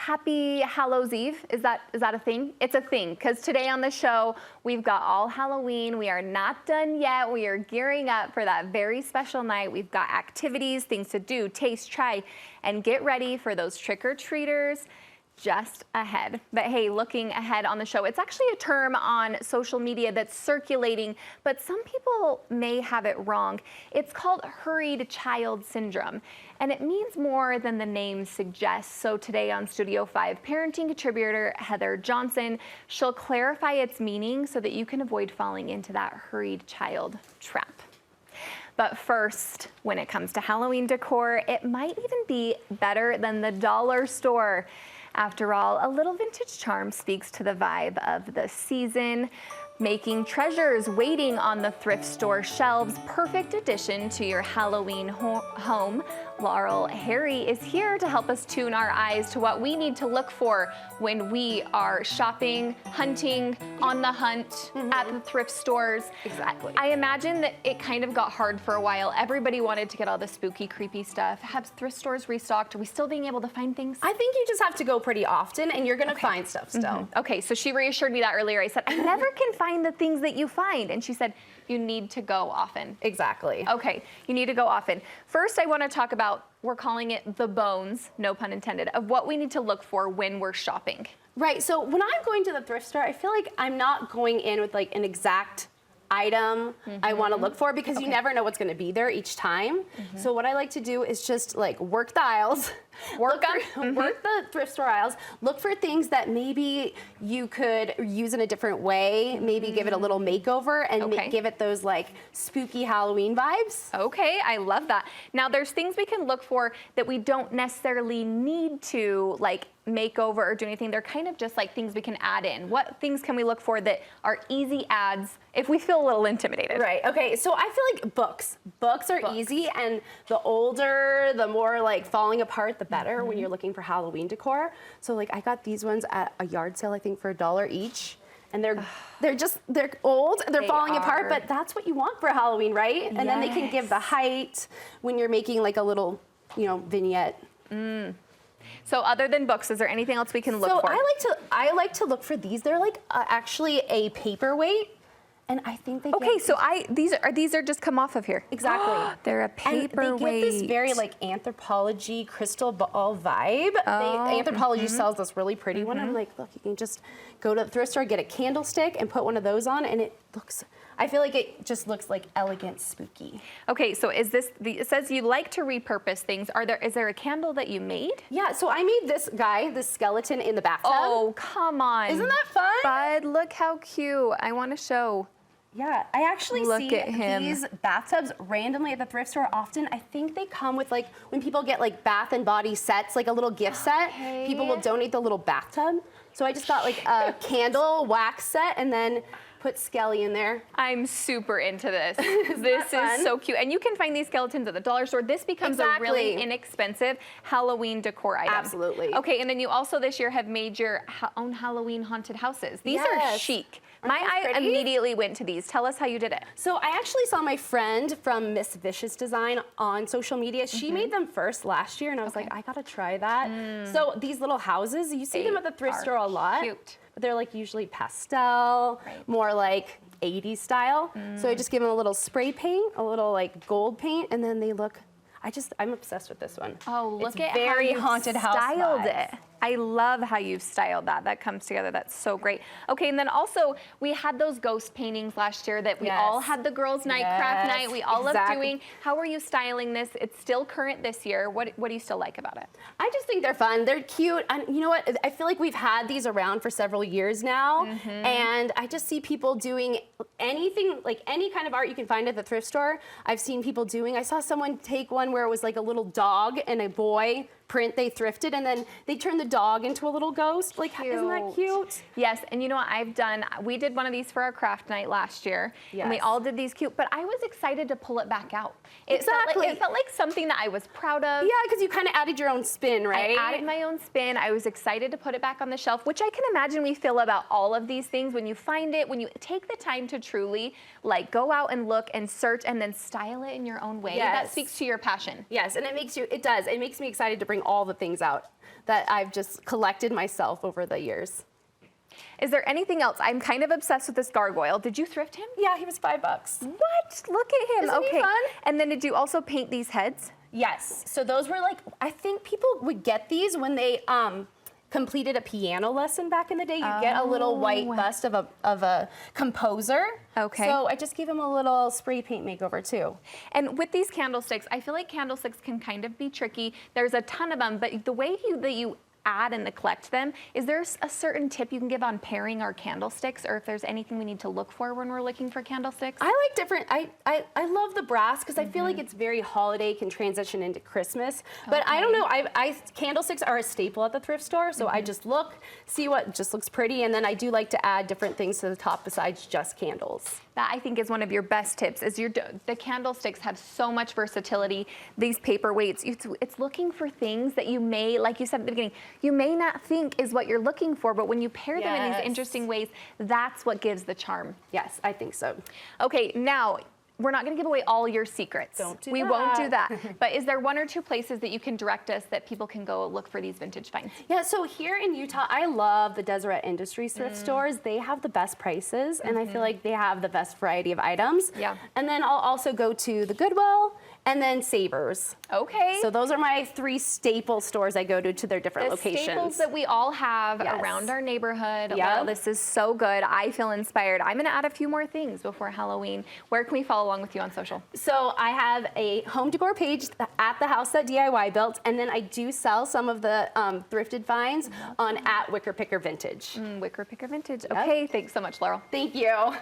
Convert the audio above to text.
Happy Hallows Eve. Is that a thing? It's a thing, because today on the show, we've got all Halloween. We are not done yet. We are gearing up for that very special night. We've got activities, things to do, taste, try, and get ready for those trick-or-treaters just ahead. But hey, looking ahead on the show, it's actually a term on social media that's circulating, but some people may have it wrong. It's called hurried child syndrome, and it means more than the name suggests. So today on Studio 5, parenting contributor Heather Johnson, she'll clarify its meaning so that you can avoid falling into that hurried child trap. But first, when it comes to Halloween decor, it might even be better than the dollar store. After all, a little vintage charm speaks to the vibe of the season, making treasures waiting on the thrift store shelves perfect addition to your Halloween home. Laurel Harry is here to help us tune our eyes to what we need to look for when we are shopping, hunting, on the hunt at the thrift stores. Exactly. I imagine that it kind of got hard for a while. Everybody wanted to get all the spooky, creepy stuff. Have thrift stores restocked? Are we still being able to find things? I think you just have to go pretty often, and you're gonna find stuff still. Okay, so she reassured me that earlier. I said, I never can find the things that you find. And she said, you need to go often. Exactly. Okay, you need to go often. First, I want to talk about, we're calling it the bones, no pun intended, of what we need to look for when we're shopping. Right, so when I'm going to the thrift store, I feel like I'm not going in with like an exact item I want to look for, because you never know what's going to be there each time. So what I like to do is just like work the aisles, work the thrift store aisles, look for things that maybe you could use in a different way, maybe give it a little makeover and give it those like spooky Halloween vibes. Okay, I love that. Now there's things we can look for that we don't necessarily need to like make over or do anything. They're kind of just like things we can add in. What things can we look for that are easy adds if we feel a little intimidated? Right, okay, so I feel like books. Books are easy, and the older, the more like falling apart, the better when you're looking for Halloween decor. So like I got these ones at a yard sale, I think for $1 each. And they're old, they're falling apart, but that's what you want for Halloween, right? And then they can give the height when you're making like a little, you know, vignette. So other than books, is there anything else we can look for? I like to look for these. They're like actually a paperweight, and I think they so these are just come off of here. Exactly. They're a paperweight. They give this very like anthropology crystal ball vibe. Anthropology sells this really pretty one. I'm like, look, you can just go to the thrift store, get a candlestick, and put one of those on, and it looks. I feel like it just looks like elegant, spooky. Okay, so is this, it says you like to repurpose things. Is there a candle that you made? Yeah, so I made this skeleton in the bathtub. Oh, come on. Isn't that fun? Bud, look how cute. I want to show. Yeah, I actually see these bathtubs randomly at the thrift store often. I think they come with like, when people get like bath and body sets, like a little gift set, people will donate the little bathtub. So I just got like a candle wax set and then put Skelly in there. I'm super into this. This is so cute. And you can find these skeletons at the dollar store. This becomes a really inexpensive Halloween decor item. Absolutely. Okay, and then you also this year have made your own Halloween haunted houses. These are chic. My eye immediately went to these. Tell us how you did it. So I actually saw my friend from Miss Vicious Design on social media. She made them first last year, and I was like, I gotta try that. So these little houses, you see them at the thrift store a lot. Cute. But they're like usually pastel, more like 80s style. So I just give them a little spray paint, a little like gold paint, and then they look, I'm obsessed with this one. Oh, look at very how you haunted house styled vibes. it. I love how you've styled that. That comes together. That's so great. Okay, and then also we had those ghost paintings last year that we all had the girls' night, craft night. We all love doing. How are you styling this? It's still current this year. What do you still like about it? I just think they're fun. They're cute. And you know what? I feel like we've had these around for several years now. And I just see people doing anything, like any kind of art you can find at the thrift store. I've seen people doing. I saw someone take one where it was like a little dog and a boy print they thrifted, and then they turned the dog into a little ghost. Like, isn't that cute? Yes, and you know what I've done? We did one of these for our craft night last year, and we all did these cute, but I was excited to pull it back out. It felt like something that I was proud of. Yeah, because you kind of added your own spin, right? I added my own spin. I was excited to put it back on the shelf, which I can imagine we feel about all of these things when you find it, when you take the time to truly like go out and look and search and then style it in your own way. That speaks to your passion. Yes, and it makes me excited to bring all the things out that I've just collected myself over the years. Is there anything else? I'm kind of obsessed with this gargoyle. Did you thrift him? Yeah, he was $5. What? Look at him. Isn't he okay. fun? And then did you also paint these heads? Yes. So those were like, I think people would get these when they completed a piano lesson back in the day. You get a little white bust of a composer. Okay. So I just gave him a little spray paint makeover too. And with these candlesticks, I feel like candlesticks can kind of be tricky. There's a ton of them, but the way that you add and collect them, is there a certain tip you can give on pairing our candlesticks, or if there's anything we need to look for when we're looking for candlesticks? I like different, I love the brass because I feel like it's very holiday, can transition into Christmas. But I don't know, candlesticks are a staple at the thrift store, so I just look, see what just looks pretty, and then I do like to add different things to the top besides just candles. That I think is one of your best tips. Is the candlesticks have so much versatility. These paperweights, it's looking for things that you may, like you said at the beginning, you may not think is what you're looking for, but when you pair them in these interesting ways, that's what gives the charm. Yes, I think so. Okay, now we're not going to give away all your secrets. We won't do that. But is there one or two places that you can direct us that people can go look for these vintage finds? Yeah, so here in Utah, I love the Deseret Industries thrift stores. They have the best prices, and I feel like they have the best variety of items. Yeah. And then I'll also go to the Goodwill and then Savers. Okay. So those are my 3 staple stores I go to their different locations. Staples that we all have around our neighborhood. Yeah. Wow, this is so good. I feel inspired. I'm going to add a few more things before Halloween. Where can we follow along with you on social? So I have a home decor page at the house that DIY built, and then I do sell some of the thrifted finds on @Wicker Picker Vintage. Wicker Picker Vintage. Okay, thanks so much, Laurel. Thank you.